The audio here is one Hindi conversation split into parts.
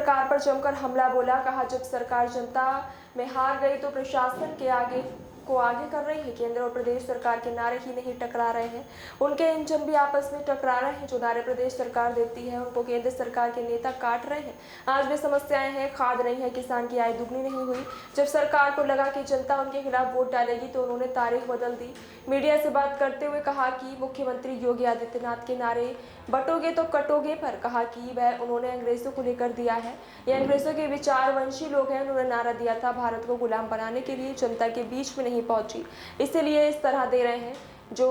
सरकार पर जमकर हमला बोला। कहा जब सरकार जनता में हार गई तो प्रशासन के आगे कर रही है। केंद्र और प्रदेश सरकार के नारे ही नहीं टकरा रहे हैं, उनके इंजन भी आपस में टकरा रहे हैं। जो नारे प्रदेश सरकार देती है उनको केंद्र सरकार के नेता काट रहे हैं। आज भी समस्याएं हैं, खाद नहीं है, किसान की आय दुगनी नहीं हुई। जब सरकार को लगा कि जनता उनके खिलाफ वोट डालेगी तो उन्होंने तारीख बदल दी। मीडिया से बात करते हुए कहा कि मुख्यमंत्री योगी आदित्यनाथ के नारे बटोगे तो कटोगे पर कहा कि वह उन्होंने अंग्रेजों को लेकर दिया है। ये अंग्रेजों के विचारवंशी लोग हैं। उन्होंने नारा दिया था भारत को गुलाम बनाने के लिए, जनता के बीच में नहीं पहुंची, इसीलिए इस तरह दे रहे हैं। जो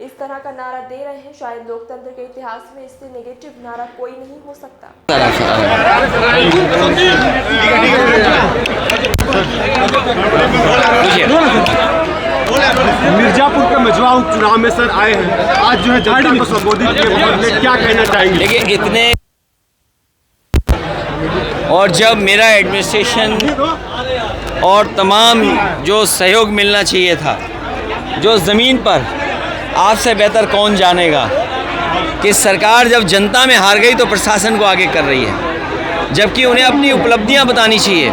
इस तरह का नारा दे रहे हैं, शायद लोकतंत्र के इतिहास में इससे नेगेटिव नारा कोई नहीं हो सकता। मिर्जापुर के मजवा उपचुनाव में सर आए हैं, आज जो है जनता को संबोधित किए, क्या कहना चाहेंगे? देखिए इतने, और जब मेरा एडमिनिस्ट्रेशन और तमाम जो सहयोग मिलना चाहिए था, जो ज़मीन पर आपसे बेहतर कौन जानेगा कि सरकार जब जनता में हार गई तो प्रशासन को आगे कर रही है, जबकि उन्हें अपनी उपलब्धियां बतानी चाहिए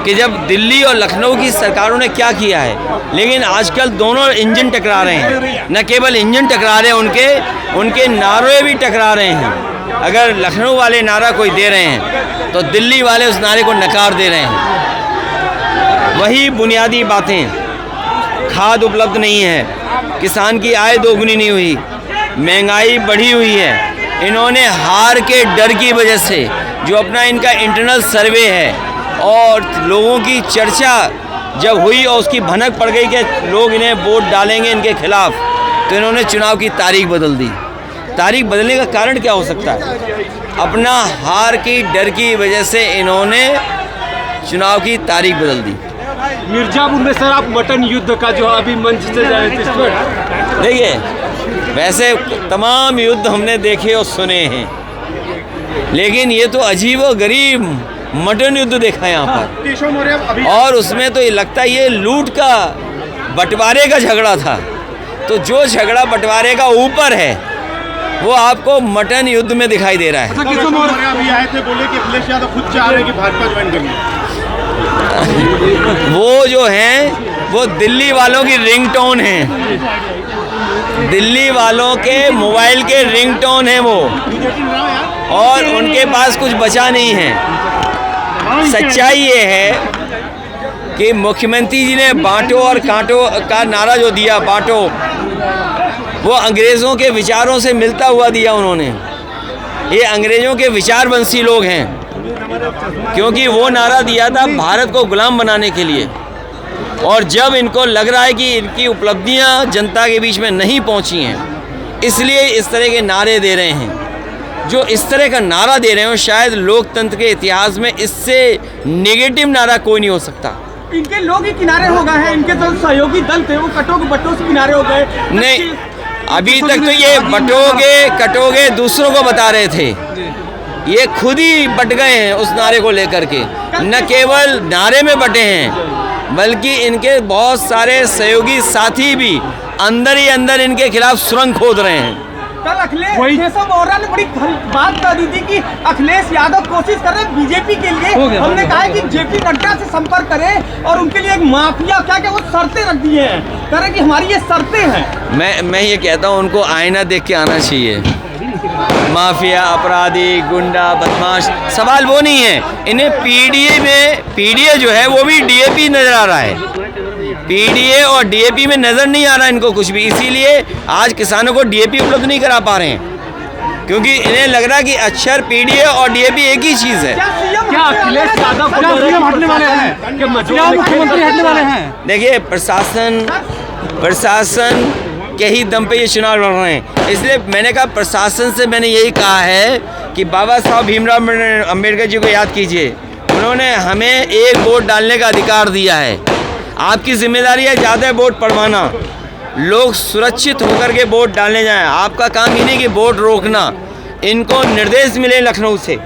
कि जब दिल्ली और लखनऊ की सरकारों ने क्या किया है। लेकिन आजकल दोनों इंजन टकरा रहे हैं, न केवल इंजन टकरा रहे हैं, उनके नारे भी टकरा रहे हैं। अगर लखनऊ वाले नारा कोई दे रहे हैं तो दिल्ली वाले उस नारे को नकार दे रहे हैं। वही बुनियादी बातें, खाद उपलब्ध नहीं है, किसान की आय दोगुनी नहीं हुई, महंगाई बढ़ी हुई है। इन्होंने हार के डर की वजह से जो अपना इनका इंटरनल सर्वे है और लोगों की चर्चा जब हुई और उसकी भनक पड़ गई कि लोग इन्हें वोट डालेंगे इनके खिलाफ, तो इन्होंने चुनाव की तारीख बदल दी। तारीख बदलने का कारण क्या हो सकता है? अपना हार की डर की वजह से इन्होंने चुनाव की तारीख बदल दी। मिर्जापुर में सर आप मटन युद्ध का जो अभी मंच से देखिए, वैसे तमाम युद्ध हमने देखे और सुने हैं, लेकिन ये तो अजीब और गरीब मटन युद्ध देखा यहाँ पर, और उसमें तो ये लगता है ये लूट का बंटवारे का झगड़ा था। तो जो झगड़ा बंटवारे का ऊपर है वो आपको मटन युद्ध में दिखाई दे रहा है। अभी आए थे, बोले कि अखिलेश यादव खुद चाह रहे हैं कि भाजपा ज्वाइन करेंगे। वो जो हैं वो दिल्ली वालों की रिंगटोन है, दिल्ली वालों के मोबाइल के रिंगटोन है वो, और उनके पास कुछ बचा नहीं है। सच्चाई ये है कि मुख्यमंत्री जी ने बांटो और कांटो का नारा जो दिया, बांटो, वो अंग्रेज़ों के विचारों से मिलता हुआ दिया उन्होंने। ये अंग्रेज़ों के विचारवंशी लोग हैं, क्योंकि वो नारा दिया था भारत को गुलाम बनाने के लिए। और जब इनको लग रहा है कि इनकी उपलब्धियां जनता के बीच में नहीं पहुंची हैं, इसलिए इस तरह के नारे दे रहे हैं। जो इस तरह का नारा दे रहे हो, शायद लोकतंत्र के इतिहास में इससे नेगेटिव नारा कोई नहीं हो सकता। इनके लोग ही किनारे हो गए हैं, इनके जो सहयोगी दल थे वो बटों से किनारे हो गए। नहीं, अभी तक तो ये बटोगे कटोगे दूसरों को बता रहे थे, ये खुद ही बट गए हैं उस नारे को लेकर के। न केवल नारे में बटे हैं, बल्कि इनके बहुत सारे सहयोगी साथी भी अंदर ही अंदर इनके खिलाफ सुरंग खोद रहे हैं। कल अखिलेश वोरा ने बड़ी बात कर दी थी कि अखिलेश यादव कोशिश कर रहे हैं बीजेपी के लिए। हमने कहा है कि जेपी नड्डा से संपर्क करें और उनके लिए एक माफिया क्या वो शर्तें रख दी हैं, कह रहे कि हमारी ये शर्तें हैं। मैं ये कहता हूँ उनको आईना देख के आना चाहिए। माफिया, अपराधी, गुंडा, बदमाश, सवाल वो नहीं है। इन्हें पीडीए जो है वो भी डीएपी नजर आ रहा है। पीडीए और डीएपी में नजर नहीं आ रहा इनको कुछ भी, इसीलिए आज किसानों को डीएपी उपलब्ध नहीं करा पा रहे हैं, क्योंकि इन्हें लग रहा है कि अक्षर पीडीए और डीएपी एक ही चीज है। क्या अखिलेश यादव हटने वाले हैं? मुख्यमंत्री हटने वाले हैं? देखिए, प्रशासन के ही दम पे ये चुनाव लड़ रहे हैं। इसलिए मैंने कहा, प्रशासन से मैंने यही कहा है कि बाबा साहब भीमराव अम्बेडकर जी को याद कीजिए। उन्होंने हमें एक वोट डालने का अधिकार दिया है। आपकी जिम्मेदारी है ज़्यादा वोट पड़वाना, लोग सुरक्षित होकर के वोट डालने जाएं। आपका काम ही नहीं कि वोट रोकना। इनको निर्देश मिले लखनऊ से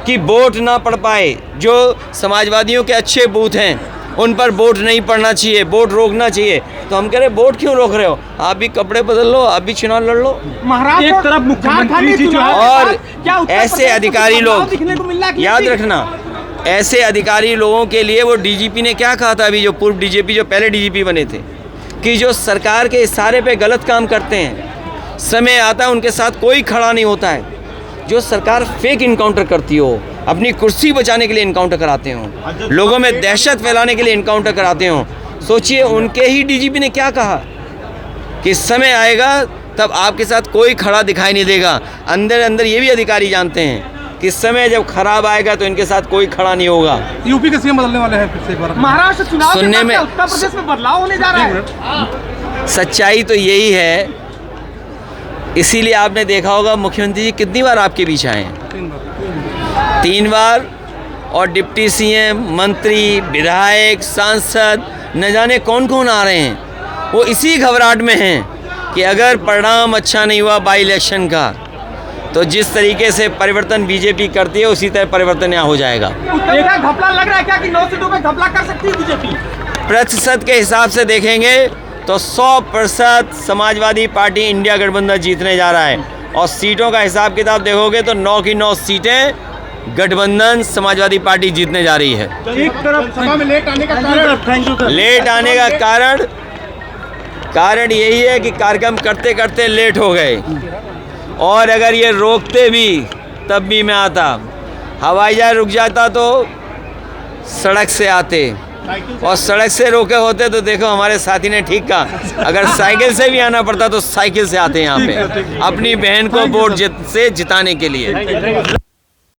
कि वोट ना पड़ पाए। जो समाजवादियों के अच्छे बूथ हैं उन पर वोट नहीं पड़ना चाहिए, वोट रोकना चाहिए। तो हम कह रहे वोट क्यों रोक रहे हो? आप भी कपड़े बदल लो, आप भी चुनाव लड़ लो। महाराष्ट्र एक तरफ मुख्यमंत्री जी जो है और ऐसे अधिकारी लोग, याद रखना, ऐसे अधिकारी लोगों के लिए वो डीजीपी ने क्या कहा था अभी, जो पूर्व डीजीपी, जो पहले डीजीपी बने थे, कि जो सरकार के इशारे पे गलत काम करते हैं, समय आता है उनके साथ कोई खड़ा नहीं होता है। जो सरकार फेक इनकाउंटर करती हो, अपनी कुर्सी बचाने के लिए इनकाउंटर कराते हो, लोगों में दहशत फैलाने के लिए इनकाउंटर कराते हो, सोचिए उनके ही डीजीपी ने क्या कहा कि समय आएगा तब आपके साथ कोई खड़ा दिखाई नहीं देगा। अंदर अंदर ये भी अधिकारी जानते हैं कि समय जब खराब आएगा तो इनके साथ कोई खड़ा नहीं होगा। यूपी के सीएम बदलने वाले हैं फिर से एक बार। महाराष्ट्र चुनाव सुनने के में- बाद उत्तर प्रदेश में बदलाव होने जा रहा है। सच्चाई तो यही है, इसीलिए आपने देखा होगा मुख्यमंत्री जी कितनी बार आपके बीच आए हैं, 3 बार, और डिप्टी सीएम, मंत्री, विधायक, सांसद, न जाने कौन कौन आ रहे हैं। वो इसी घबराहट में हैं कि अगर परिणाम अच्छा नहीं हुआ बाई इलेक्शन का, तो जिस तरीके से परिवर्तन बीजेपी करती है उसी तरह परिवर्तन यहाँ हो जाएगा। उत्तर का घपला लग रहा है क्या कि 9 सीटों पे घपला कर सकती है बीजेपी? प्रतिशत के हिसाब से देखेंगे तो 100% समाजवादी पार्टी इंडिया गठबंधन जीतने जा रहा है, और सीटों का हिसाब किताब देखोगे तो 9 की 9 सीटें गठबंधन समाजवादी पार्टी जीतने जा रही है। एक तरफ सभा में लेट आने का कारण, लेट आने का कारण यही है कि कार्यक्रम करते करते लेट हो गए, और अगर ये रोकते भी तब भी मैं आता, हवाई जहाज रुक जाता तो सड़क से आते, और सड़क से रोके होते तो देखो हमारे साथी ने ठीक कहा, अगर साइकिल से भी आना पड़ता तो साइकिल से आते यहाँ पे अपनी बहन को वोट से जिताने के लिए।